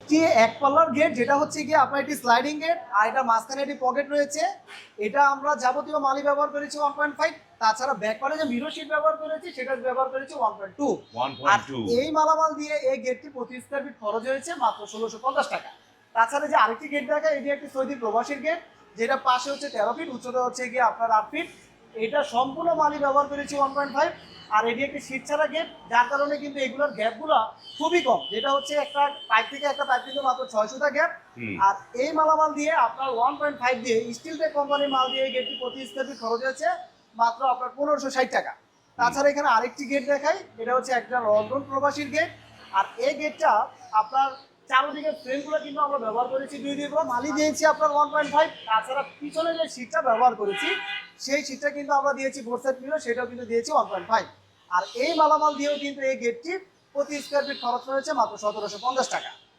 একটি এক পাল্লার গেট, যেটা হচ্ছে গিয়ে আপনার একটি স্লাইডিং গেট, আর এটা মাঝখানে একটি পকেট রয়েছে। এটা আমরা যাবতীয় মালই ব্যবহার করেছি 1.5। তাছাড়া ব্যাকপারে যে মিরর শিট ব্যবহার করেছি সেটা ব্যবহার করেছি 1.2। আর এই মালামাল দিয়ে এই গেটটি প্রতি স্কয়ার ফিট খরচ হয়েছে মাত্র 1650 টাকা। তাছাড়া যে আরেকটি গেট দেখা, এটি একটি সৌদি প্রবাসীর গেট, যেটা পাশে হচ্ছে 13 ফিট, উচ্চতা হচ্ছে গিয়ে আপনার 8 ফিট। এটা সম্পূর্ণ মালই ব্যবহার করেছি 1.5। আর এটি একটি শীট ছাড়া গেট, যার কারণে কিন্তু এগুলোর গ্যাপগুলো খুবই কম, যেটা হচ্ছে একটা পাইপ থেকে একটা পাইপ কিন্তু মাত্র 600টা গ্যাপ। আর এই মালামাল দিয়ে আপনার 1.5 দিয়ে স্টিল টেক কোম্পানির মাল দিয়ে এই গেটটি প্রতি স্কয়ার ফিট খরচ হয়েছে মাত্র আপনার 1560 টাকা। তাছাড়া এখানে আরেকটি গেট দেখাই, এটা হচ্ছে একটা লন্ডন প্রবাসীর গেট। আর এই গেটটা আপনার চারদিকে ফ্রেমগুলো কিন্তু আমরা ব্যবহার করেছি 2 মালই দিয়েছি আপনার 1.5। তাছাড়া পিছনে যে সিটটা ব্যবহার করেছি সেই সিটটা কিন্তু আমরা দিয়েছি 4 সেট মিরর, সেটাও কিন্তু দিয়েছি 1.5। আর এই মালামাল দিয়েও কিন্তু এই গেটটি প্রতি স্কয়ার ফিট খরচ হয়েছে মাত্র 1750 টাকা।